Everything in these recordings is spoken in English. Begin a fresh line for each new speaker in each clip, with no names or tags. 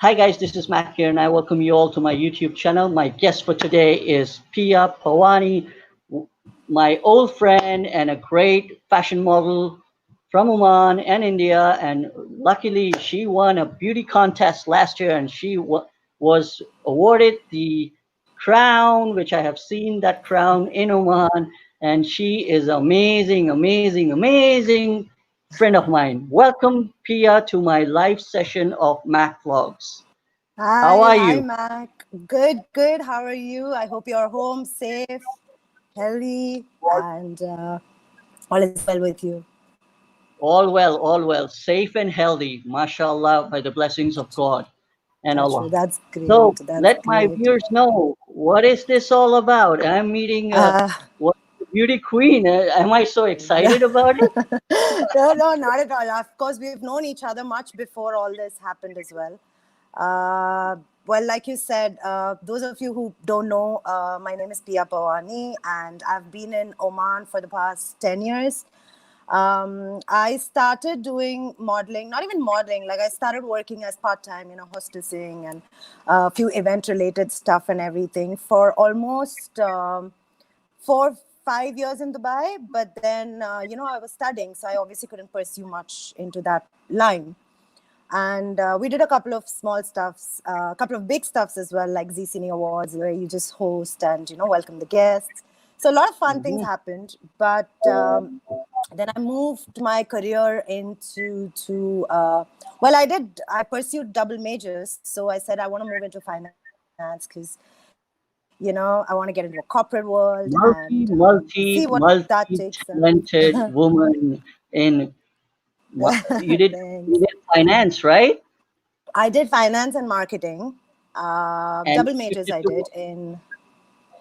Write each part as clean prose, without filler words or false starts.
Hi guys, this is Matt here, and I welcome you all to my YouTube channel. My guest for today is Piya Pawani, my old friend and a great fashion model from Oman and India. And luckily, she won a beauty contest last year, and she was awarded the crown, which I have seen that crown in Oman. And she is amazing, amazing, amazing friend of mine. Welcome, Pia, to my live session of Mac Vlogs. How are
Hi,
you?
Mac. Good. How are you? I hope you're home, safe, healthy, and all is well with you.
All well, safe and healthy, mashallah, by the blessings of God and
That's true.
Allah.
That's
So
great. That's
let my
great.
viewers know, what is this all about? I'm meeting
Uh,
what beauty queen. Am I so excited about it?
no, not at all. Of course, we've known each other much before all this happened as well. Well, like you said, those of you who don't know, my name is Piya Pawani, and I've been in Oman for the past 10 years. I started doing modeling, not even modeling, like I started working as part-time, hostessing and a few event-related stuff and everything for almost 4-5 years in Dubai. But then, I was studying, so I obviously couldn't pursue much into that line. And we did a couple of small stuffs, a couple of big stuffs as well, like Z Cine Awards, where you just host and, welcome the guests. So a lot of fun things
Mhm.
happened. But then I moved my career well, I pursued double majors. So I said, I want to move into finance because, I want to get into a corporate world and see what that takes.
Multi-talented woman in you did
Thanks.
you did finance, right?
I did finance and marketing.
And
Double
you
majors
shifted
I
to
did in.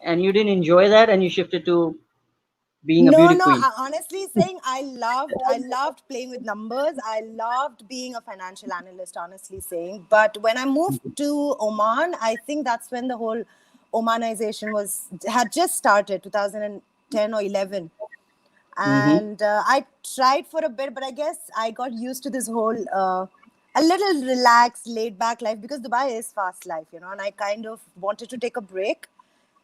and you didn't enjoy that, and you shifted to being a
No,
beauty
no.
queen.
Honestly, saying I loved playing with numbers. I loved being a financial analyst. Honestly, saying, but when I moved to Oman, I think that's when the whole Omanization had just started, 2010 or 11,
Mm-hmm.
and I tried for a bit, but I guess I got used to this whole a little relaxed, laid back life because Dubai is fast life, and I kind of wanted to take a break.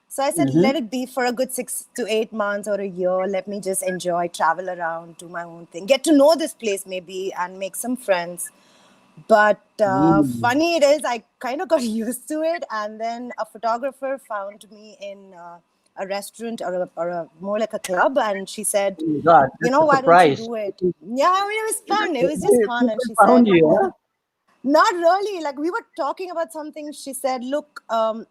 So I said,
Mm-hmm.
let it be for a good 6 to 8 months or a year. Let me just enjoy, travel around, do my own thing, get to know this place maybe, and make some friends. But
Mm.
funny it is, I kind of got used to it. And then a photographer found me in a restaurant or more like a club. And she said,
Oh my God, that's a
why don't you
surprise.
do it? Yeah, I mean, it was fun. It was just fun. And
People
she
found
said,
you, huh?
not really. Like we were talking about something. She said, look, it'll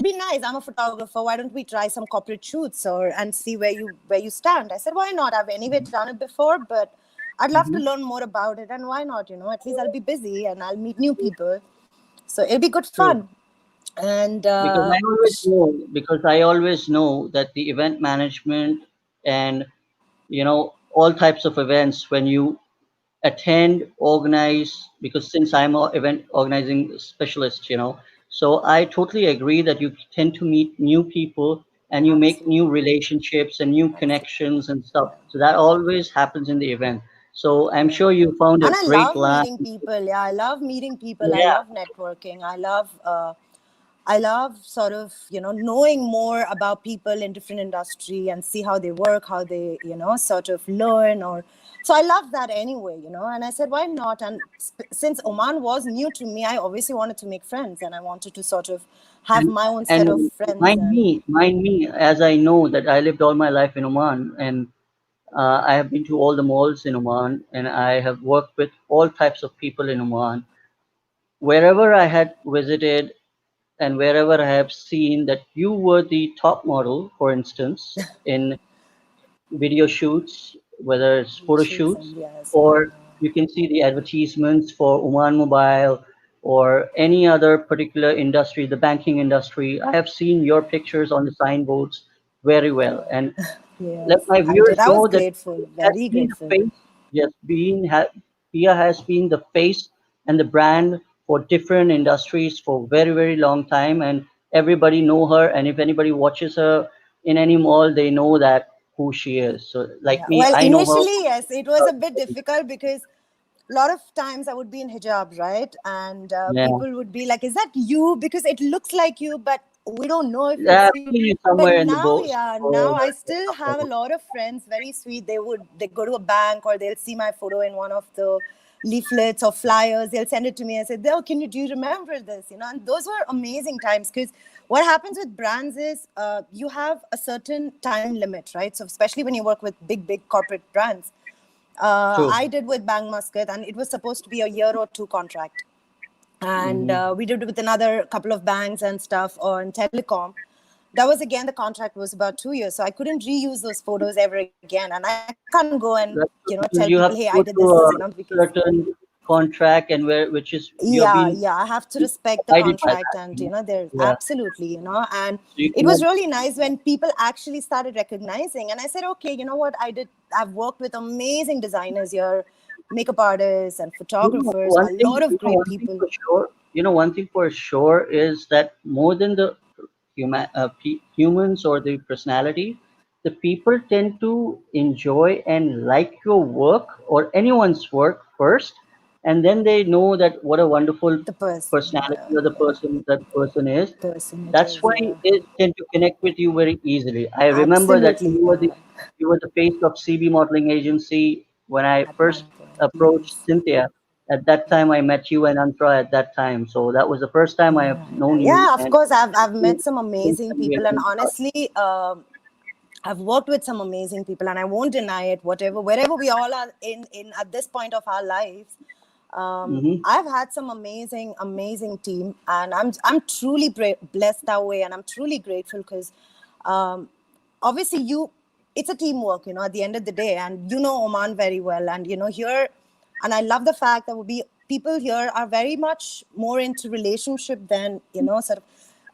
be nice. I'm a photographer. Why don't we try some corporate shoots and see where you stand? I said, why not? I've anyway done it before, but I'd love to
Mhm.
learn more about it. And why not? At least I'll be busy and I'll meet new people. So it'll be good
True.
fun. And
Because I always know that the event management and all types of events, when you attend, organize, because since I'm an event organizing specialist, so I totally agree that you tend to meet new people and you make new
absolutely,
relationships and new connections and stuff. So that always happens in the event. So I'm
yeah.
sure you found a
And I
great
love
line.
meeting people. Yeah, I love meeting people. I
Yeah.
love networking. I love sort of, knowing more about people in different industry and see how they work, how they, sort of learn so I love that anyway, and I said, why not? And since Oman was new to me, I obviously wanted to make friends and I wanted to sort of have
And
my own set of
and
friends and
mind me, as I know that I lived all my life in Oman, and I have been to all the malls in Oman, and I have worked with all types of people in Oman. Wherever I had visited, and wherever I have seen that you were the top model, for instance, in video shoots, whether it's photo
shoots
shoots,
and yes, I
or
know.
you can see the advertisements for Oman Mobile or any other particular industry, the banking industry. I have seen your pictures on the signboards very well. And let
Yes,
my
I did.
viewers
I was
know that
grateful,
has
very
been the
grateful.
face, yes, Pia has been the face and the brand for different industries for very, very long time, and everybody know her. And if anybody watches her in any mall, they know that who she is. So, like
Yeah.
me,
Well,
I know her.
initially, yes, it was a bit difficult because lot of times I would be in hijab, right? And
Yeah.
people would be like, "Is that you?" Because it looks like you, but we don't know if
Yeah,
it's
I've
you.
seen you
But
somewhere in the
now,
boat.
yeah,
So
now I still have a lot of friends, very sweet. They go to a bank or they'll see my photo in one of the leaflets or flyers. They'll send it to me and say, "Oh, do you remember this?" You know, and those were amazing times because what happens with brands is you have a certain time limit, right? So especially when you work with big corporate brands.
true.
I did with Bang Muscat, and it was supposed to be a year or two contract. And
Hmm.
we did with another couple of banks and stuff on telecom. That was again, the contract was about 2 years, so I couldn't reuse those photos ever again. And I can't go and
That's
tell
true,
people,
because
hey,
you
I
have
did
to
this,
go through a
because
certain contract, and which is you're being
yeah, I have to respect the
guided by
contract,
that.
and there's
Yeah.
absolutely, and
So you
it was
cannot.
really nice when people actually started recognizing, and I said, okay, you know what, I've worked with amazing designers here, makeup artists and photographers, a lot of great
One thing
people.
for sure. One thing for sure is that more than the humans or the personality, the people tend to enjoy and like your work or anyone's work first, and then they know that what a wonderful
The person,
personality or the
yeah,
person that person is.
person it
That's
is,
why
yeah,
they tend to connect with you very easily. I remember that
absolutely, yeah,
you were the face of CB modeling agency when I
at
first
one point,
approached
yes.
Cynthia. At that time, I met you and Antra at that time. So that was the first time I have known you.
Yeah, of
And
course, I've met some amazing
we are
people, and
doing stuff.
honestly, I've worked with some amazing people, and I won't deny it. Wherever we all are in at this point of our lives,
Mhm.
I've had some amazing team, and I'm truly blessed that way, and I'm truly grateful because, um, obviously, it's a teamwork, at the end of the day, and Oman very well, and here, and I love the fact that people here are very much more into relationship than sort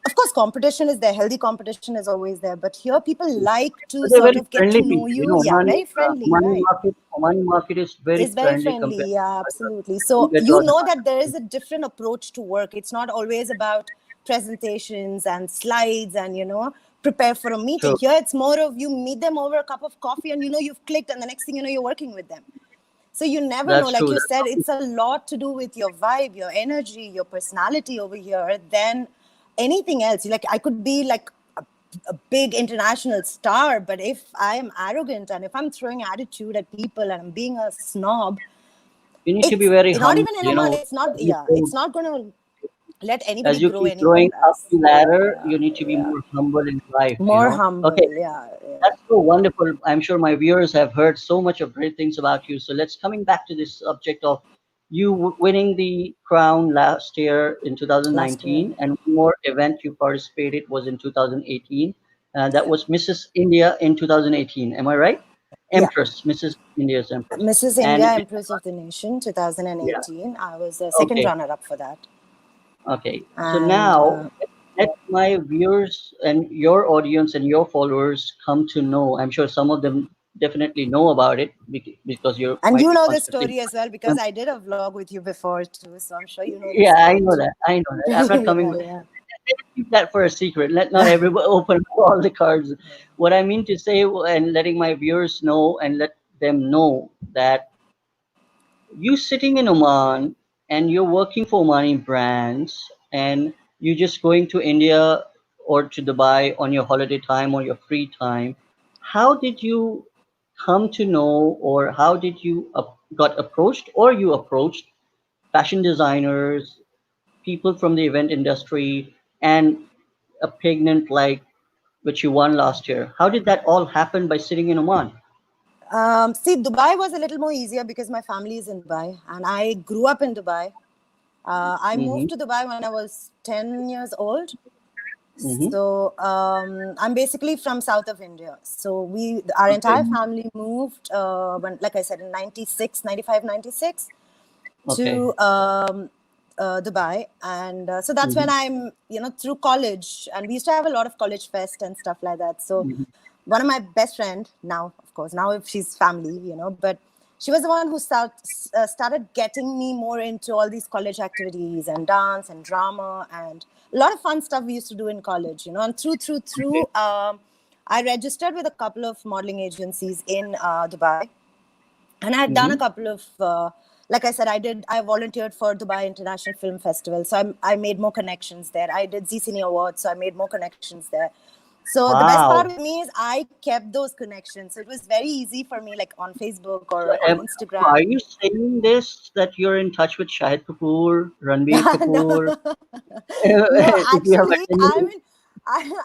of course, competition is there. Healthy competition is always there. But here, people like to
But they're
sort
very
of get
friendly
to know
people.
you. Yeah, very friendly,
Omani
right?
market, Omani market is very
Is very
friendly
friendly.
compared
Yeah,
to
absolutely.
you
So
get to other
that there
markets.
is a different approach to work. It's not always about presentations and slides and prepare for a meeting.
True.
Here, it's more of you meet them over a cup of coffee and you've clicked, and the next thing you're working with them. So you never know.
That's
Like
true.
you said, it's a lot to do with your vibe, your energy, your personality over here than anything else. Like I could be like a big international star, but if I am arrogant and if I'm throwing attitude at people and I'm being a snob,
You need to be
it's
very
not
humble.
even in Oman. It's not.
As you
Yeah,
go,
it's not going to let
as
anybody
you
grow
keep
anywhere
growing up
else.
the ladder,
Yeah,
you need to be
yeah.
more humble in life.
More
Okay,
humble. Yeah, yeah.
that's so wonderful. I'm sure my viewers have heard so much of great things about you. So let's coming back to this subject of you winning the crown last year in
Last year.
2019, and one more event you participated was in 2018. That
Yeah,
was Mrs. India in 2018. Am I right?
yeah.
Empress, Mrs. India's Empress.
Mrs.India,
And
Empress of the Nation,
yeah,
2018. I was the second
okay.
runner-up for that.
Okay, so
And
now let my viewers and your audience and your followers come to know. I'm sure some of them definitely know about it because you
and
might
you
be
know this
constantly.
story as well because I did a vlog with you before too. So I'm sure you know the
Yeah, I
story
know
too.
that. I know that. I'm not coming.
Yeah,
Let's keep that for a secret. Let not everybody open all the cards. What I mean to say, and letting my viewers know, and let them know that you sitting in Oman and you're working for Omani brands and you're just going to India or to Dubai on your holiday time or your free time, how did you come to know, or how did you got approached, or you approached fashion designers, people from the event industry, and a pregnant like which you won last year? How did that all happen by sitting in Oman?
See, Dubai was a little more easier because my family is in Dubai and I grew up in Dubai. I
Mm-hmm.
moved to Dubai when I was 10 years old.
Mm-hmm.
So I'm basically from south of India. So our
Okay.
entire family moved when, like I said, in 96, 95, 96
Okay.
to Dubai. And so that's when
Mm-hmm.
I'm, through college. And we used to have a lot of college fest and stuff like that. So
Mm-hmm.
one of my best friend now, of course, now if she's family, but she was the one who started getting me more into all these college activities and dance and drama and a lot of fun stuff we used to do in college, and through, I registered with a couple of modeling agencies in Dubai, and I had done a
Mm-hmm.
couple of like I said, I volunteered for Dubai International Film Festival, so I made more connections there. I did Z Cine Awards, so I made more connections there. So the best part
Wow.
with me is I kept those connections. So it was very easy for me, like on Facebook
So,
or on
so are
Instagram.
you saying this that you're in touch with Shahid Kapoor, Ranbir
No,
Kapoor?
no,
If you have
actually,
attended,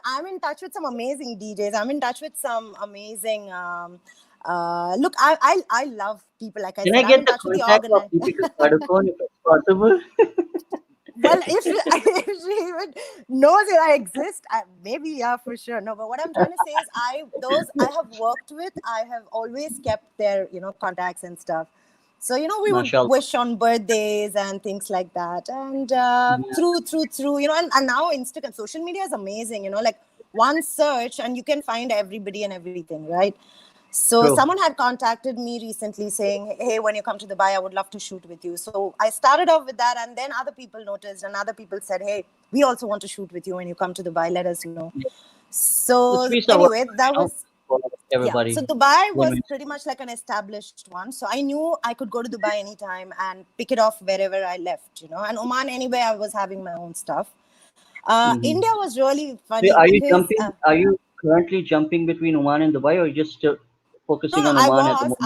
I'm in touch with some amazing DJs. I'm in touch with some amazing. Look, I love people. Like I
can
said,
I
I'm
get
in
the
touch with the
contact of
organizer.
Deepika Padukone if it's possible?
Well, if if she even knows that I exist, maybe yeah, for sure. No, but what I'm trying to say is, those I have worked with, I have always kept their contacts and stuff. So we would
Mashallah.
wish on birthdays and things like that, and
Yeah,
through and now Instagram, social media is amazing. Like one search and you can find everybody and everything, right? So
true.
someone had contacted me recently saying, "Hey, when you come to Dubai, I would love to shoot with you." So I started off with that, and then other people noticed, and other people said, "Hey, we also want to shoot with you when you come to Dubai. Let us know."
Yeah. The
So
Swiss are
anyway,
working,
that was
for
yeah. So
everybody.
Dubai was
Women.
pretty much like an established one. So I knew I could go to Dubai anytime and pick it off wherever I left. And Oman anyway, I was having my own stuff.
Hmm.
India was really
So
funny
are you
because.
jumping? Are you currently jumping between Oman and Dubai, or you just still
No,
focusing
no,
on Oman at the moment?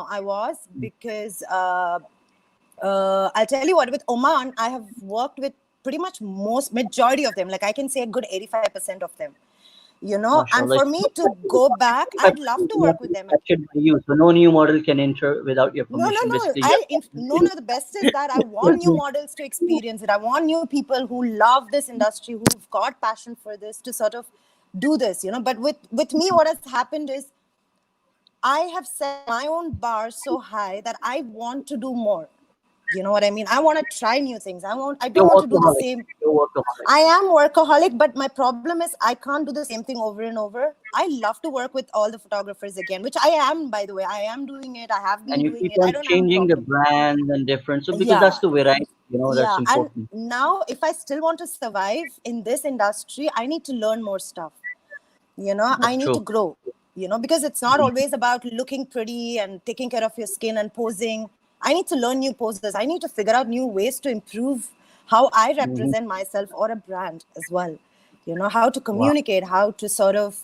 I was because I'll tell you what, with Oman, I have worked with pretty much majority of them. Like I can say a good 85% of them. And
Mashallah.
for me to go back, I'd love to work with them.
Captured by you, so no new model can enter without your
No, no,
permission.
no.
Basically, you
No, no. The best is that I want new models to experience it. I want new people who love this industry, who've got passion for this, to sort of do this. But with me, what has happened is I have set my own bar so high that I want to do more. You know what I mean? I want to try new things. I don't
you're
want to do the
workaholic.
same.
You're workaholic.
I am workaholic, but my problem is I can't do the same thing over and over. I love to work with all the photographers again, which I am, by the way. I am doing it. I have
And
been
you
doing
keep
it. I
on
don't have a
changing the
problem.
brand and different. So because
Yeah,
that's the variety, that's
yeah. And
important.
now, if I still want to survive in this industry, I need to learn more stuff.
That's
I need
true.
to grow, because it's not always about looking pretty and taking care of your skin and posing. I need to learn new poses. I need to figure out new ways to improve how I
Hmm.
represent myself or a brand as well. How to
Wow.
communicate, how to sort of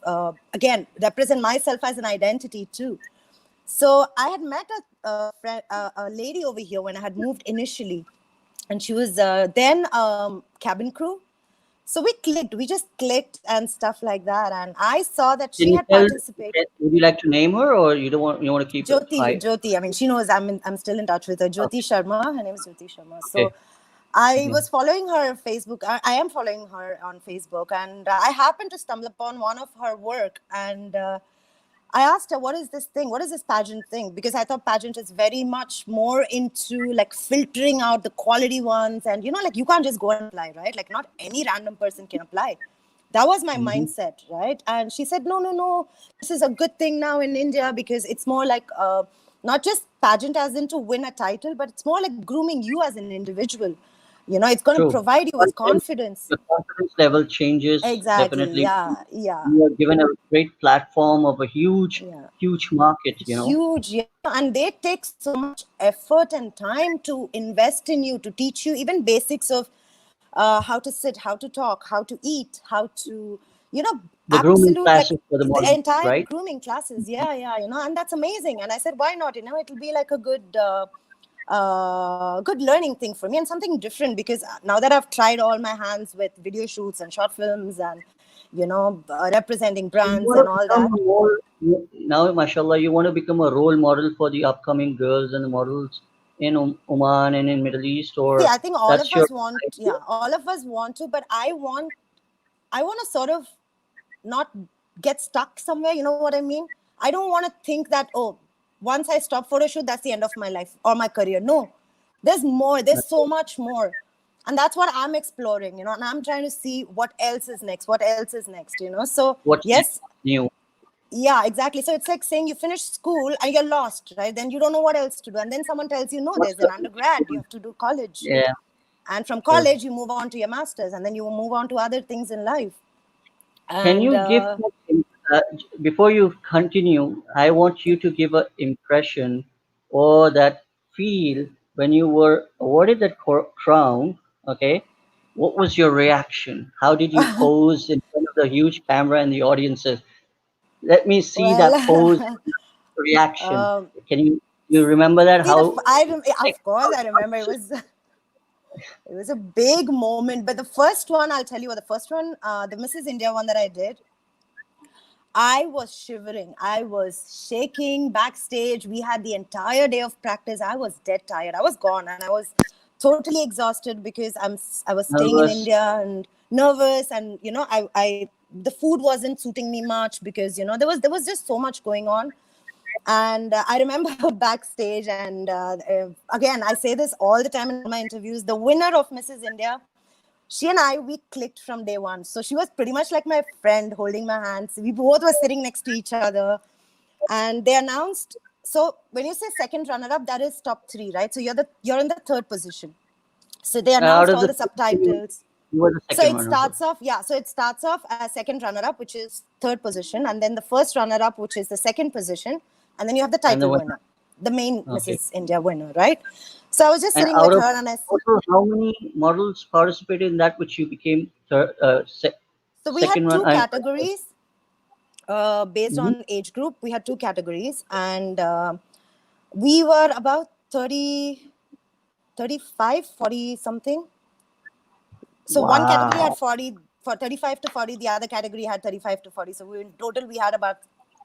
again represent myself as an identity too. So I had met a lady over here when I had moved initially, and she was then cabin crew. So we clicked, we just clicked and stuff like that. And I saw that
Can
she
you
had
tell?
participated.
Would you like to name her, or you don't want? You want to keep it high?
Jyoti. I mean, she knows I'm still in touch with her. Jyoti
Okay.
Sharma. Her name is Jyoti Sharma. So
Okay.
I
Mhm.
was following her Facebook. I am following her on Facebook, and I happened to stumble upon one of her work, and I asked her, "What is this thing? What is this pageant thing?" Because I thought pageant is very much more into like filtering out the quality ones, and like you can't just go and apply, right? Like not any random person can apply. That was my
Mhm.
mindset, right? And she said, "No, no, no. This is a good thing now in India because it's more like not just pageant as in to win a title, but it's more like grooming you as an individual. It's going to
True.
provide you with
Confidence,
confidence."
the confidence level changes
Exactly.
definitely.
Yeah. Yeah.
You are given a great platform of a huge,
Yeah.
huge market.
Huge, yeah. And they take so much effort and time to invest in you, to teach you even basics of how to sit, how to talk, how to eat, how to,
The grooming
absolute, like
classes for the
the
models,
entire
right?
grooming classes. Yeah, yeah, and that's amazing. And I said, why not? It'll be like a good learning thing for me and something different, because now that I've tried all my hands with video shoots and short films and representing
So you
brands
want
and
to
all
become
that.
a more now, mashallah, you want to become a role model for the upcoming girls and the models in Oman and in Middle East,
See,
or
I think all
that's
of
your
us want,
idea?
yeah, all of us want to, but I want to sort of not get stuck somewhere. You know what I mean? I don't want to think that, oh, once I stop photo shoot, that's the end of my life or my career. No, there's more. There's so much more. And that's what I'm exploring, and I'm trying to see what else is next, what else is next. So,
What's next?
yes,
New.
yeah, exactly. So it's like saying you finish school and you're lost, right? Then you don't know what else to do. And then someone tells you, no,
What's
there's
the
an undergrad, you have to do college.
yeah,
And from
true.
college, you move on to your master's, and then you move on to other things in life.
Can
And
you give before you continue? I want you to give an impression or that feel when you were awarded that crown? Okay, what was your reaction? How did you pose in front of the huge camera and the audiences? Let me see that pose
Well,
reaction.
um,
Can you remember that?
see,
How like
of course
how
I remember it was it was a big moment. But the first one, I'll tell you what, the first one, the Mrs. India one that I did, I was shivering. I was shaking backstage. We had the entire day of practice. I was dead tired. I was gone, and I was totally exhausted because I was staying in
nervous?
India and nervous, and I the food wasn't suiting me much because there was just so much going on. And I remember backstage, and again, I say this all the time in all my interviews. The winner of Mrs. India, she and I, we clicked from day one. So she was pretty much like my friend, holding my hands. We both were sitting next to each other, and they announced. So when you say second runner-up, that is top three, right? So you're in the third position. So they
Out
announced
of
all
the
the
three,
subtitles.
you were the
So
second
it
runner.
starts off, yeah. So it starts off as second runner-up, which is third position, and then the first runner-up, which is the second position, and then you have the
And the
title
winner.
winner, the main
Okay.
Mrs. India winner, right? So I was just
And
sitting
out
with
of
her, and
total, how many models participated in that, which you became
so we had
second run?
two categories based
Mhm.
on age group. We had two categories, and we were about 30, 35, 40 something. So one category had
Wow.
40, for 35 to 40. The other category had 35 to 40. So in total, we had about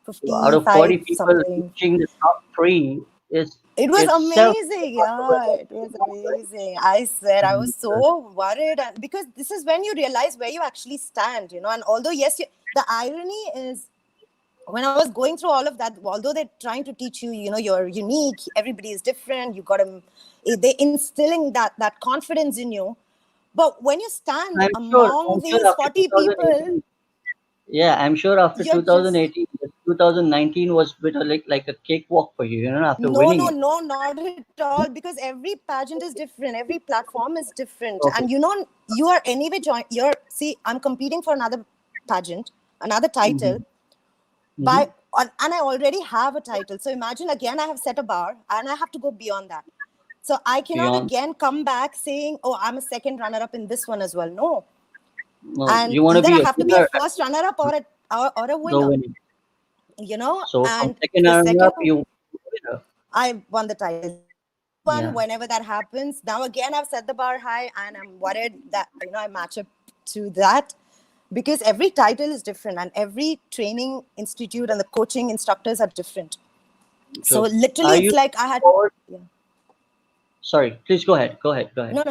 So out of 40
55
people
something.
reaching the top three is
It was
itself
amazing. Yeah, it was amazing. I said I was so worried, and because this is when you realize where you actually stand, And although, yes, the irony is, when I was going through all of that, although they're trying to teach you, you're unique, everybody is different, you got to, they instilling that confidence in you. But when you stand
I'm
among
sure
these
after
40 people,
2018, yeah, I'm sure after
you're just
2018, 2019 was bit of like a cakewalk for you, after
no,
winning
no,
it.
no, not at all. Because every pageant is different. Every platform is different. And
Okay.
you are anyway see, I'm competing for another pageant, another title
Mm-hmm. Mm-hmm.
and I already have a title. So imagine, again, I have set a bar and I have to go beyond that. So I cannot
Beyond,
again come back saying, oh, I'm a second runner up in this one as well. No.
no,
And
you want to
either I
be a
have to be a
winner,
first runner up or a
the
winner,
winning. So from
and
second
the
runner
second,
up, you winner.
I won the title. So every one,
Yeah.
whenever that happens, now again I've set the bar high, and I'm worried that I match up to that, because every title is different, and every training institute and the coaching instructors are different. So
So
literally,
are
it's
you
like I had.
forward?
Yeah.
Sorry, please go ahead. Go ahead. Go ahead.
No,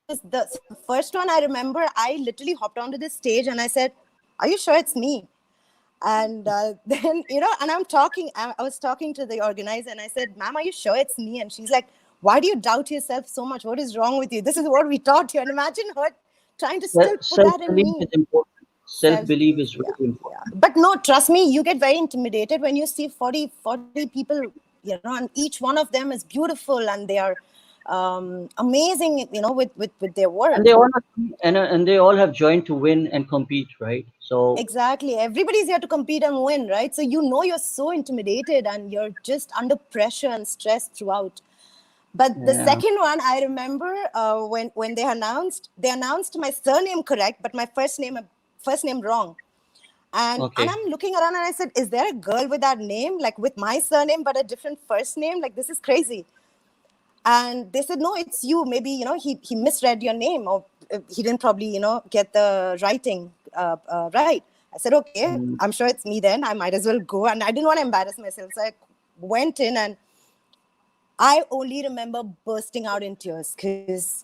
so the first one I remember. I literally hopped onto the stage and I said, "Are you sure it's me?" And then and I was talking to the organizer, and I said, "Ma'am, are you sure it's me?" And she's like, "Why do you doubt yourself so much? What is wrong with you? This is what we taught you." And imagine her trying to still put
Self
that in
belief is
me.
important. Self belief
Self-belief,
is
yeah,
really
yeah.
important.
But no, trust me, you get very intimidated when you see 40 people, and each one of them is beautiful, and they are amazing, with their
And
work.
they all have, and they all have joined to win and compete, right? So
Exactly. Everybody's here to compete and win, right? So you're so intimidated and you're just under pressure and stress throughout. But the
yeah.
second one, I remember when they announced my surname correct, but my first name wrong. And
Okay.
I'm looking around and I said, "Is there a girl with that name, like with my surname but a different first name? Like, this is crazy." And they said, "No, it's you. Maybe he misread your name, or he didn't probably get the writing right." I said, "Okay,
Mm.
I'm sure it's me then. I might as well go." And I didn't want to embarrass myself, so I went in, and I only remember bursting out in tears, because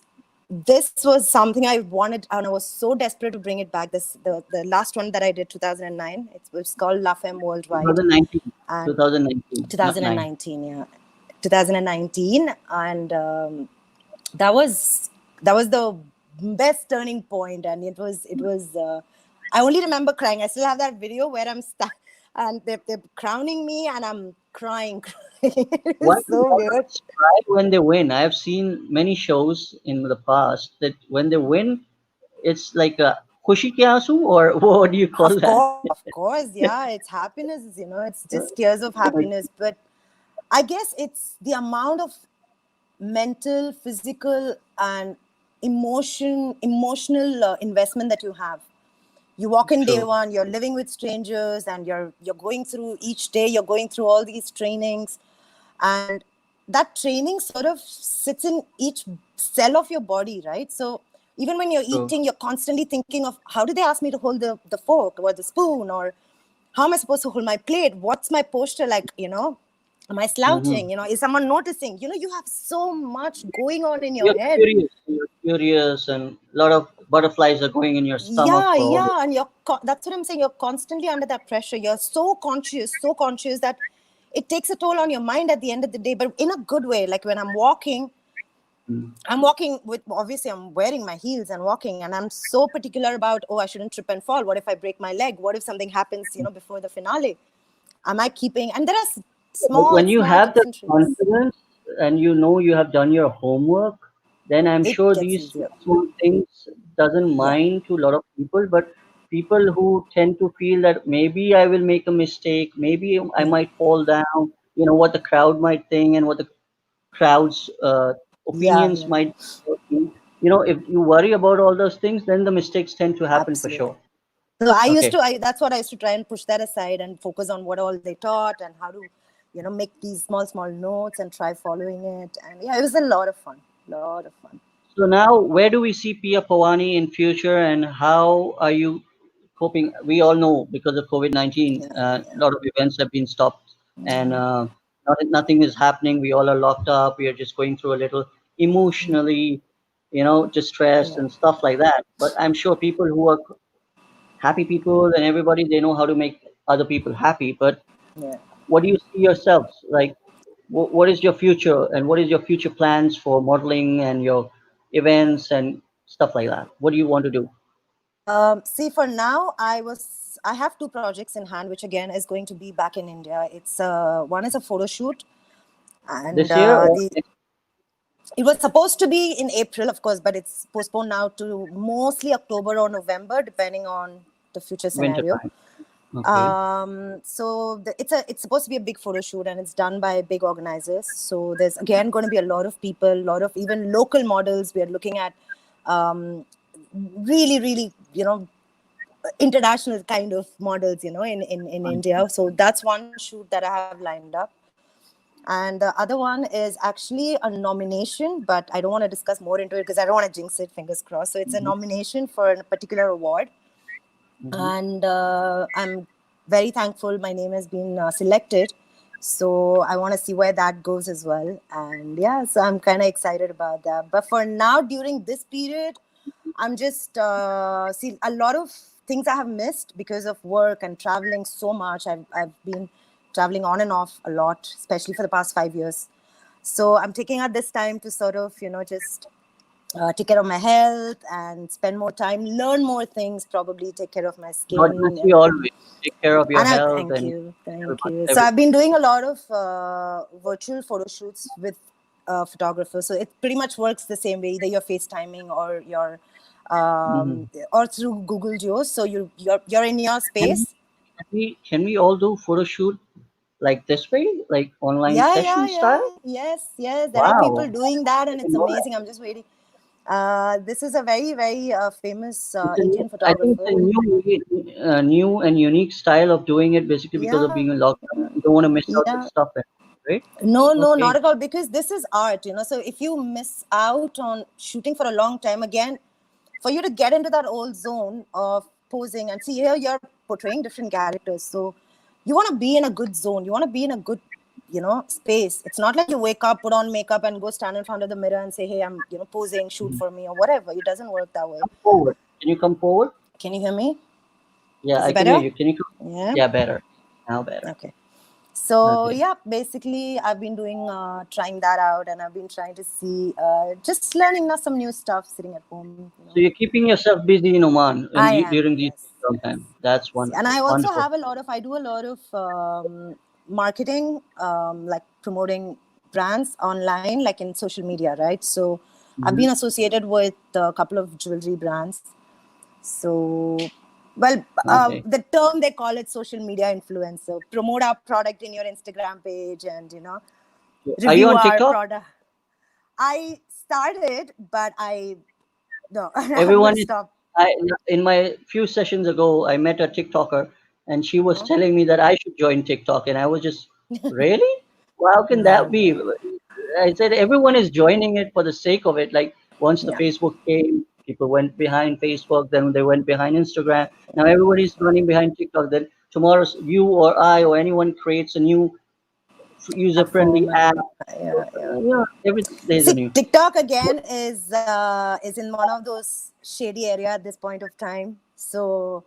this was something I wanted, and I was so desperate to bring it back. The last one that I did, 2009. It was called La Femme Worldwide,
2019.
and
2019, not nine.
2019, yeah, 2019, and that was the best turning point, and it was. I only remember crying. I still have that video where I'm stuck, and they're crowning me, and I'm crying.
Why
It's
do
so weird.
models cry when they win? I have seen many shows in the past that when they win, it's like a khushi ke aasu, or what do you call that?
Of course, yeah. It's happiness. It's just tears of happiness. But I guess it's the amount of mental, physical, and emotional investment that you have. You walk in day
True.
one, you're living with strangers, and you're going through each day, you're going through all these trainings, and that training sort of sits in each cell of your body, right? So even when you're
True.
eating, you're constantly thinking of, how do they ask me to hold the fork or the spoon, or how am I supposed to hold my plate? What's my posture like? Am I slouching? Is someone noticing? You have so much going on in your
You're
head.
curious. You're curious, and a lot of butterflies are going in your stomach
Yeah,
for all this.
yeah, and that's what I'm saying. You're constantly under that pressure. You're so conscious that it takes a toll on your mind at the end of the day, but in a good way. Like when I'm walking with, obviously I'm wearing my heels and walking, and I'm so particular about, I shouldn't trip and fall. What if I break my leg? What if something happens, before the finale? Am I keeping? And there are
But when you
small
have
tips
the
and tricks.
confidence and you know you have done your homework, then I'm
It
sure
gets
these
easier.
small things doesn't
Yeah,
mind to a lot of people. But people who tend to feel that maybe I will make a mistake, maybe I
yeah,
might fall down, what the crowd might think and what the crowd's
yeah,
opinions
yeah.
might be. If you worry about all those things, then the mistakes tend to happen for
Absolutely.
sure.
So
Okay.
that's what I used to try and push that aside and focus on what all they taught and how to, make these small notes and try following it. And yeah, it was a lot of fun. Lot of fun.
So now, where do we see Piya Pawani in future, and how are you coping? We all know because of COVID-19,
Yeah,
a lot of events have been stopped, and nothing is happening. We all are locked up. We are just going through a little emotionally, distressed
yeah,
and stuff like that. But I'm sure people who are happy people and everybody, they know how to make other people happy. But
yeah.
what do you see yourselves like? What is your future, and what is your future plans for modeling and your events and stuff like that? What do you want to do
See, for now, I have two projects in hand, which again is going to be back in India. It's one is a photo shoot, and
this year or next
it was supposed to be in April, of course, but it's postponed now to mostly October or November, depending on the future
winter
scenario.
time? Okay.
So it's supposed to be a big photo shoot, and it's done by big organizers. So there's again going to be a lot of people, a lot of even local models. We are looking at really, really, international kind of models, in India. So that's one shoot that I have lined up. And the other one is actually a nomination, but I don't want to discuss more into it because I don't want to jinx it, fingers crossed. So it's a
Mm-hmm.
nomination for a particular award.
Mm-hmm.
And I'm very thankful my name has been selected. So I want to see where that goes as well. And yeah, so I'm kind of excited about that. But for now, during this period, I'm just see a lot of things I have missed because of work and traveling so much. I've been traveling on and off a lot, especially for the past 5 years. So I'm taking out this time to sort of, just take care of my health and spend more time, learn more things, probably take care of my
God
skin.
bless you always. Take care of your
And
health
thank
and
you, thank
everybody.
you. So I've
Everybody.
been doing a lot of virtual photo shoots with photographers. So it pretty much works the same way. Either you're FaceTiming or you're
Mm-hmm.
or through Google Duos. So you're in your
Can
space.
can we all do photo shoot like this way, like online
Yeah, yeah,
session
yeah.
style?
Yes, yes. There are people
Wow,
doing that,
I
and it's
didn't know that.
amazing. I'm just waiting. This is a very, very famous Indian
I think it's
photographer.
a new and unique style of doing it, basically because of
Yeah,
being a lockdown. You don't want to miss out the
yeah.
stuff, right?
No, no, not
Okay.
at all. Because this is art, So if you miss out on shooting for a long time, again, for you to get into that old zone of posing and see here, you're portraying different characters. So you want to be in a good zone. You want to be in a good, space. It's not like you wake up, put on makeup, and go stand in front of the mirror and say, "Hey, I'm, posing, shoot for me," or whatever. It doesn't work that way.
Forward. Can you come forward?
Can you hear me?
Yeah,
Is
I
it
can hear
better?
you. Can you come?
Yeah.
Yeah, better. Now better.
Okay. So
Okay.
yeah, basically I've been doing trying that out, and I've been trying to see just learning now some new stuff sitting at home.
So you're keeping yourself busy in Oman
I am,
during these
yes, yes,
time. That's
yes. And
wonderful.
I also
Wonderful.
have I do a lot of marketing, like promoting brands online, like in social media, right? So I've
Hmm.
been associated with a couple of jewelry brands. So, well,
Okay.
the term they call it social media influencer. Promote our product in your Instagram page and,
Are you
review
on
our
TikTok?
product. I started, but I no, I
Everyone
will
is.
stop.
I in my few sessions ago, I met a TikToker, and she was
Uh-huh.
telling me that I should join TikTok, and I was just, really? Well, how can
No,
that be?
no.
I said everyone is joining it for the sake of it. Like once the
Yeah.
Facebook came, people went behind Facebook, then they went behind Instagram. Now everybody's running behind TikTok. Then tomorrow, you or I or anyone creates a new user-friendly
Platform
app.
and yeah, yeah.
Yeah, every there's a
See,
new.
TikTok again is in one of those shady area at this point of time. So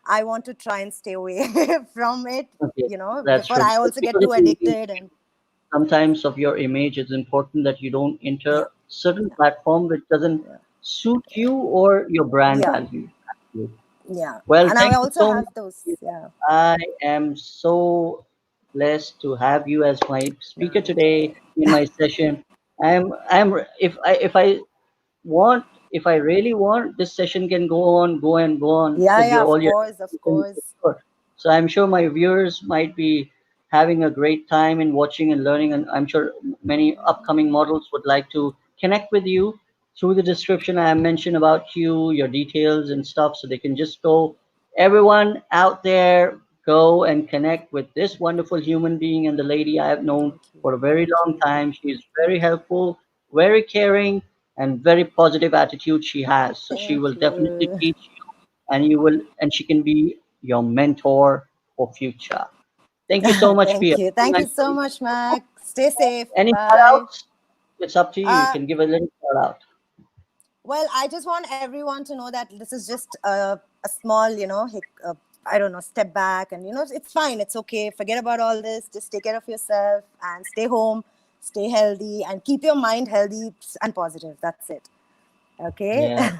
I want to try and stay away from it,
Okay, that's
before
true.
I also get
Because
too
of the image,
addicted and
sometimes of your image, it's important that you don't
yeah,
enter certain platform which doesn't
yeah,
suit you or your brand
yeah,
value.
yeah.
Well,
And I
thank you
also
so
have those,
much.
yeah.
I am so blessed to have you as my speaker
Right,
today
right.
in my session. If I want, if I really want, this session can go on,
Yeah,
because
yeah,
you're
of
all your
course, of course.
sure. So I'm sure my viewers might be having a great time in watching and learning, and I'm sure many upcoming models would like to connect with you through the description I mentioned about you, your details and stuff, so they can just go. Everyone out there, go and connect with this wonderful human being and the lady I have known
Thank you,
for a very
thank
long
you,
time. She is very helpful, very caring, and very positive attitude she has. So she
thank
will definitely
you.
teach you, and she can be your mentor for future. Thank you so much, Pia.
Thank you
Nice
so
talking to
much,
you.
Mac. Stay safe.
Any shout
Bye.
outs? It's up to you. You
Uh,
can give a little shout out.
well, I just want everyone to know that this is just a small, I don't know, step back, and it's fine. It's okay. Forget about all this. Just take care of yourself and stay home, stay healthy, and keep your mind healthy and positive. That's it. Okay.
Yeah.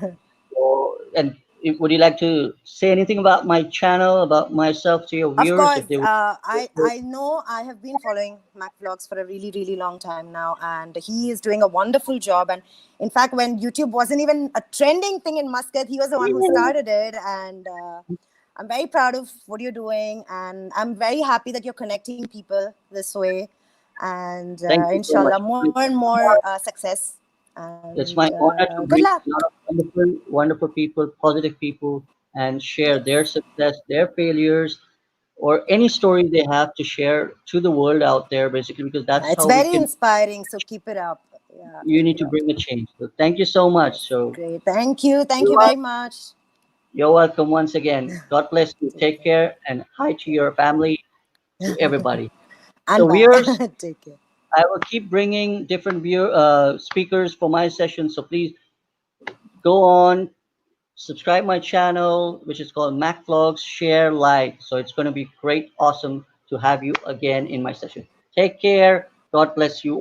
So, and would you like to say anything about my channel, about myself to your
Of
viewers, if
course,
they would?
I know I have been following Mac Vlogs for a really really long time now, and he is doing a wonderful job. And in fact, when YouTube wasn't even a trending thing in Muscat, he was the one who started it. And I'm very proud of what you're doing, and I'm very happy that you're connecting people this way. And
Thank you so
inshallah,
much.
more and more success.
It's
And
my honor to
good
bring
luck.
a lot of wonderful, wonderful people, positive people, and share
Yes,
their success, their failures, or any story they have to share to the world out there, basically, because
yeah,
that's
it's
how we
very
can.
inspiring. So keep it up. Yeah,
You
keep
need
it
to
up.
bring a change. So thank you so much.
Yes,
So
great. Thank you. Thank
you're
you very
wel-
much.
you're welcome once again. God bless you.
Take
Take
care.
care and hi to your family, to everybody.
And
So
bye.
viewers,
Take care.
I will keep bringing different speakers for my session. So please go on, subscribe my channel, which is called Mac Vlogs, share, like. So it's going to be great, awesome to have you again in my session. Take care. God bless you